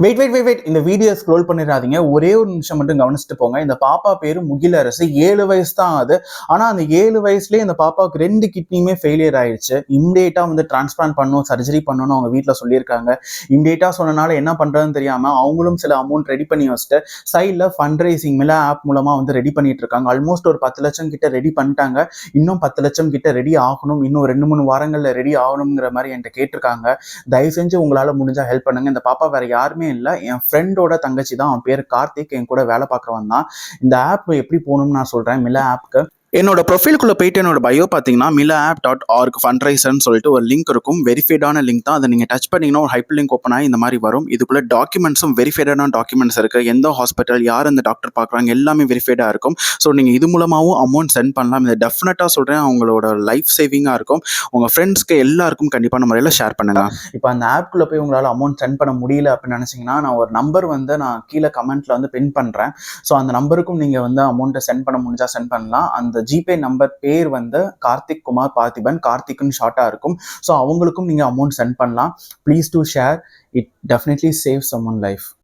Wait இந்த video scroll பண்ணிடாதீங்க. ஒரே ஒரு நிமிஷம் மட்டும் கவனிச்சுட்டு போங்க. இந்த பாப்பா பேரு முகிலரசு. 7 வயசு தான் ஆகுது. ஆனா அந்த 7 வயசுலயே இந்த பாப்பாவுக்கு 2 கிட்னியுமே ஃபெயிலியர் ஆயிடுச்சு. இம்மிடியேட்டா வந்து டிரான்ஸ்பிளான்ட் பண்ணணும், சர்ஜரி பண்ணணும்னு அவங்க வீட்டில் சொல்லியிருக்காங்க. இம்மிடியேட்டா சொன்னனால என்ன பண்றதுன்னு தெரியாம அவங்களும் சில அமௌண்ட் ரெடி பண்ணி வச்சுட்டு சைடில் ஃபண்ட் ரைசிங் மிலா ஆப் மூலமா வந்து ரெடி பண்ணிட்டு இருக்காங்க. ஆல்மோஸ்ட் ஒரு 10 லட்சம் கிட்ட ரெடி பண்ணிட்டாங்க. இன்னும் 10 லட்சம் கிட்ட ரெடி ஆகணும். இன்னும் 2-3 வாரங்கள்ல ரெடி ஆகணுங்கிற மாதிரி என்கிட்ட கேட்டிருக்காங்க. தயவு செஞ்சு உங்களால முடிஞ்சா ஹெல்ப் பண்ணுங்க. இந்த பாப்பா வேற யாருமே இல்லை, என் ஃப்ரெண்டோட தங்கச்சி தான். அவன் பேர் கார்த்திக். என் கூட வேலை பார்க்குறவன் தான். இந்த ஆப் எப்படி போகணும்னு நான் சொல்றேன். மிலா ஆப்க்கு என்னோட ப்ரொஃபைலுக்குள்ள போயிட்டு என்னோட பயோ பார்த்தீங்கன்னா milapp.org ஃபண்ட்ரைசர்னு சொல்லிட்டு ஒரு லிங்க் இருக்கும். வெரிஃபைடான லிங்க் தான். அதை நீங்கள் டச் பண்ணிங்கன்னா ஒரு ஹைப்பர் லிங்க் ஓப்பன் ஆகி இந்த மாதிரி வரும். இதுக்குள்ள டாக்குமெண்ட்ஸும் வெரிஃபைடான டாக்குமெண்ட்ஸ் இருக்கு. எந்த ஹாஸ்பிட்டல், யார் அந்த டாக்டர் பார்க்குறாங்க, எல்லாமே வெரிஃபைடாக இருக்கும். ஸோ நீங்கள் இது மூலமாகவும் அமௌண்ட் சென்ட் பண்ணலாம். இதை டெஃபினட்டாக சொல்கிறேன், அவங்களோட லைஃப் சேவிங்காக இருக்கும். உங்கள் ஃப்ரெண்ட்ஸ்க்கு எல்லாருக்கும் கண்டிப்பான முறையில் ஷேர் பண்ணுங்க. இப்போ அந்த ஆப்குள்ளே போய் உங்களால் அமௌண்ட் சென்ட் பண்ண முடியல அப்படின்னு நினச்சிங்கன்னா, நான் ஒரு நம்பர் வந்து நான் கீழே கமெண்ட்டில் வந்து பின் பண்ணுறேன். ஸோ அந்த நம்பருக்கும் நீங்கள் வந்து அமௌண்ட்டை சென்ட் பண்ண முடிஞ்சால் சென்ட் பண்ணலாம். அந்த ஜிபே நம்பர் பேர் வந்து கார்த்திக் குமார் பார்த்திபன், கார்த்திக்னு ஷார்ட்டாக இருக்கும். ஸோ அவங்களுக்கும் நீங்கள் அமௌண்ட் சென்ட் பண்ணலாம். Please to share. It definitely save someone life.